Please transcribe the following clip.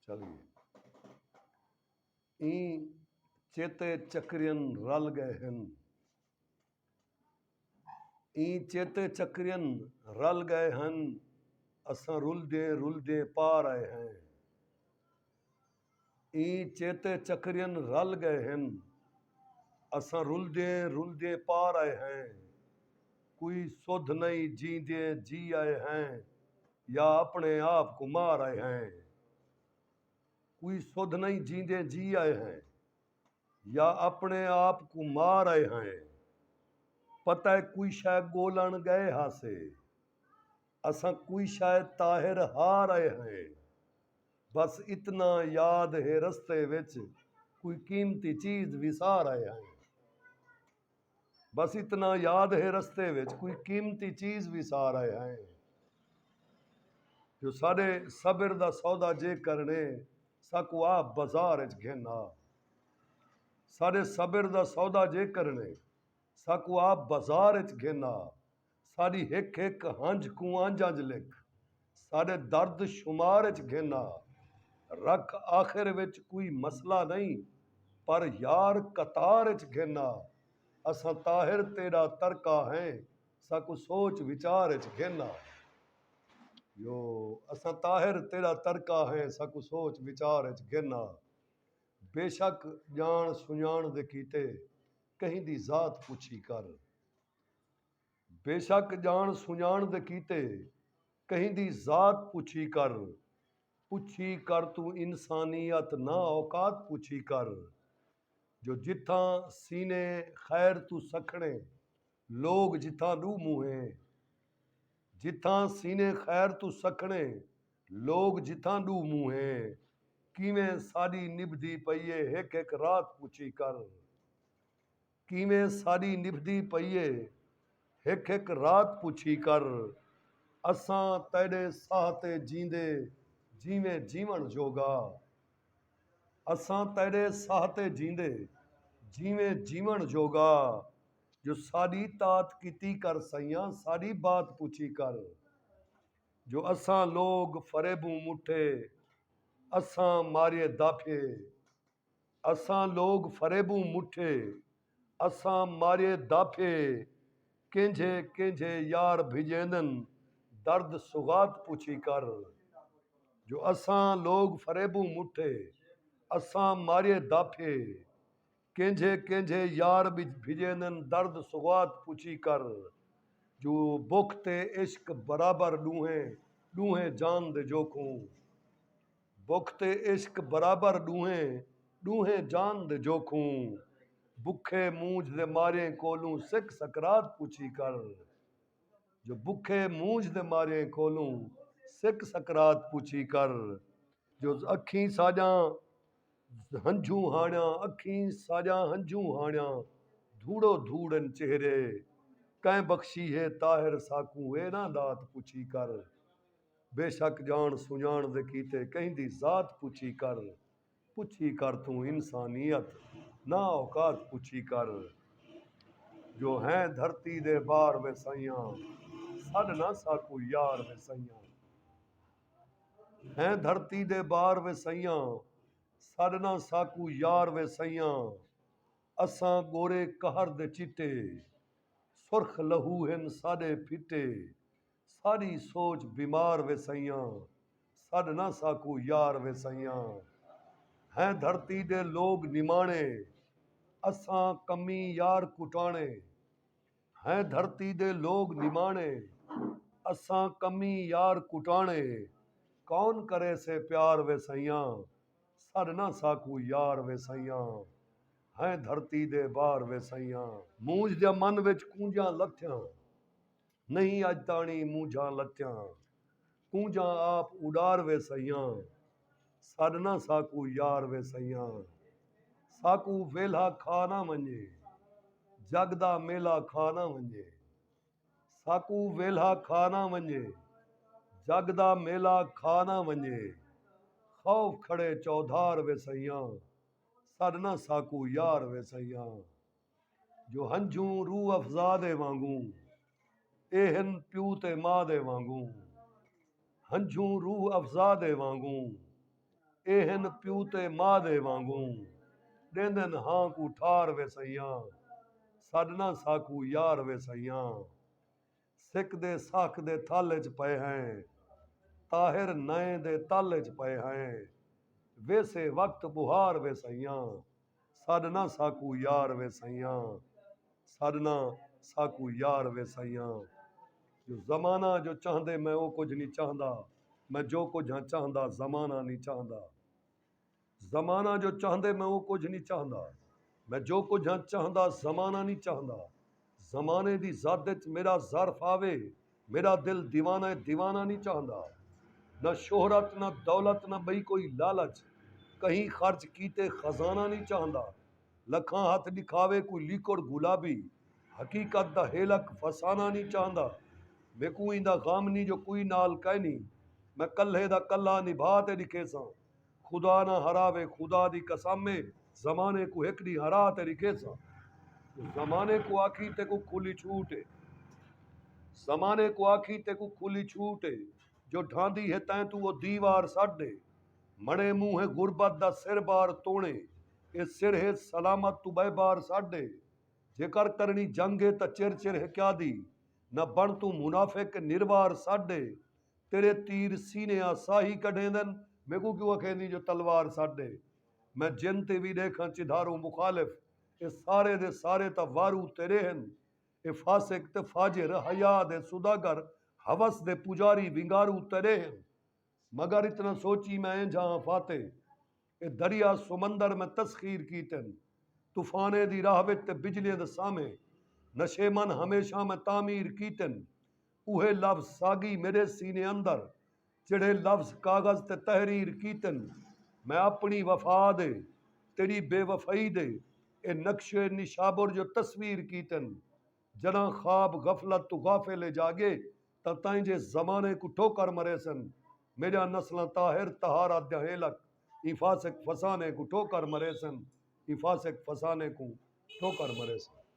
चलिए। ई चेते चक्रियन रल गए हैं, ई चेते चक्रियन रल गए हैं, असां रुलदे पार आए हैं। ई चेते चक्रियन रल गए हैं, असां रुलदे पार आए हैं। कोई सुध नहीं जींदे जी आए हैं, या अपने आप को मार आए हैं। कोई सुध नहीं जींदे जी आए हैं, या अपने आप को मार आए हैं। पता है कोई शायद गोलन गए हासे, असां कोई शायद ताहिर हार आए हैं। बस इतना याद है रस्ते विच कोई कीमती चीज विसार आए हैं। बस इतना याद है रस्ते विच कोई कीमती चीज विसार आए हैं। जो साडे सबर दा सौदा जे करने साकू आप बाजार च घेना। साडे सबर दा सौदा जे करने साकू आप बाजार च घेना। साडी हिक हिक हंज कुआंजा च लिख, साडे दर्द शुमार च घेना। रख आखिर विच कोई मसला नहीं, पर यार कतार च घेना। असां ताहिर तेरा तरका हैं, साकू सोच विचार च घेना। यो असां ताहिर तेरा तरका हैं, साकू सोच विचार च घेना। बेशक जान सुजान दे कीते कहीं दी जात पुछी कर। बेशक जान सुजान दे कीते कहीं दी जात पुछी कर। पुछी कर तू इंसानियत ना औकात पुछी कर। जो जिथा सीने खैर तू सखणे, लोग जिथा नू मुहे। जिथा सीने खैर तू सखणे, लोग जिथा नू मुहे। किवें साडी निभदी पईए हिक हिक रात पुछी कर। किवें साडी निभदी पईए हिक हिक रात पुछी कर। असां तेरे साह ते जींदे जीवें जीवण जोगा। असां तेरे साह ते जींदे जीवें जीवण जोगा। जो साडी तात कीती कर सैयां, साडी बात पुछी कर। जो असां लोग फरेबू मुठे, असां मारे दाफे। असां लोग फरेबू मुठे, असां मारे दाफे। कंहिंजे कंहिंजे यार भिजेंदन, दर्द सुगात पुछी कर। जो असां लोग फरेबू मुठे, असां मारे दाफे। कंहिंजे कंहिंजे यार भिजेंदन, दर्द सुगात पुछी कर। जो बुख ते इश्क बराबर ॾूहें जान दे जोखूं। बुख ते इश्क बराबर ॾूहें जान दे जोखूं। बुखे मूंझ दे मारे कोलूं सिक सकरात पुछी कर। जो बुखे मूंझ दे मारे कोलूं सिक सकरात पुछी कर। जो अखीं साॼां हंझू हाणियां, अखीं साॼां हंझू हाणियां, धूड़ो धूड़न चेहरे। कंहिं बख्शी है ताहिर साकू वे ना दात पुछी कर। बेशक जान सुजान दे कीते कहीं दी जात पुछी कर। पुछी कर तू इंसानियत ना औकात पुछी कर। जो हैं धरती दे बार वे सैयां, सड ना साकू यार वे सैयां। हैं धरती दे बार वे सैयां, सड ना साकू यार वे सैयां। असां गोरे कहर दे चिट्टे, सुर्ख लहू हिन साडे फिटे। साडी सोच बीमार वे सैयां, सड ना साकू यार वे सैयां। हैं धरती दे लोग निमाणे, असां कमी यार कुटाणे। हैं धरती दे लोग निमाणे, असां कमी यार कुटाणे। कौन करे से प्यार वे सैयां, सड ना साकू यार वे सैयां। हैं धरती दे बार वे सैयां। मूंझ दे मन विच कूंजां लथियां, नहीं अज ताणी मूंझां लथियां। कूंजां आप उडार वे सैयां, सड ना साकू यार वे सैयां। साकू वेला खा ना वञे, जग दा मेला खा ना वञे। साकू वेला खा ना वञे, जग दा मेला खा ना वञे। खौफ खड़े चौधार वे सैयां, सड ना साकू यार वे सैयां। जो हंझू रूह अफ़ज़ा दे वांगू, ए हिन प्यू ते मां दे वांगू। हंझू रूह अफ़ज़ा दे वांगू, एहन प्यू ते मां दे वांगू देंदन हां कू ठार वे सैयां साडना साकू यार वे सैयां सिख दे साख दे थाले च पए हैं ताहिर नए दे ताले च पए हैं वैसे वक्त बुहार वे सैयां साडना साकू यार वे सैयां साडना साकू यार वे सैयां जो ज़माना जो चाहंदे मैं वो कुछ नहीं चाहंदा मैं जो कुछ हाँ चाहंदा ज़माना नहीं चाहंदा ज़माना जो चाहंदे मैं वो कुछ नहीं चाहंदा मैं जो कुछ हाँ चाहंदा ज़माना नहीं चाहंदा ज़माने दी ज़ात च मेरा ज़र्फ आवे मेरा दिल दीवाना दीवाना नहीं चाहंदा न शोहरत न दौलत न बई कोई लालच कहीं खर्च कीते खजाना नहीं चाहंदा लखां हथ दिखावे कोई लीकोड़ गुलाबी हकीकत दा हेलक फसाना नहीं चाहंदा बेकू इंदा गम नी जो कोई नाल कहनी मैं कल्हे दा कल्ला निभा ते दिखे सां खुदा ना हरावे खुदा दी कसम ज़माने को हिकड़ी हरा ते दिखे सां ज़माने को आखी ते को खुली छूट है ज़माने को आखी ते को खुली छूट है जो ढांदी है तैं तू वो दीवार साडे मणे मुंह है गुरबत दा सिर बार तोणे ए सिर है सलामत तू बह बार साडे जेकर करनी जंग है त चिर चिर है क्या दी न बन तू मुनाफिक निर्वार साडे तेरे तीर सीने आ साही कढेंदन मेकू क्यों अखेंदी जो तलवार साडे मैं जिन ते भी देखा चिधारू मुखालिफ ए सारे दे सारे ता वारू तेरे हन ए फासिक ते फाजिर हया दे सुदागर हवस दे पुजारी विंगारू तेरे हन मगर इतना सोची मैं जहां फाते ए दरिया सुमंदर में तस्खीर कीतन तूफाने दी राह विच ते बिजली दे सामे नशेमन हमेशा में तामीर कीतन उहे लफ्ज सागी मेरे सीने अंदर चिड़े लफ्ज कागज ते तहरीर कीतन मैं अपनी वफा दे तेरी बेवफाई दे ए नक्शे निशाबुर जो तस्वीर कीतन जना ख्वाब गफलत तू गाफिले जागे तताई जे जमाने को ठोकर मरे सन मेरा नस्ल ताहिर तहारा दहेलक इफासक फसाने को ठोकर मरे सन इफासक फसाने को ठोकर मरे सन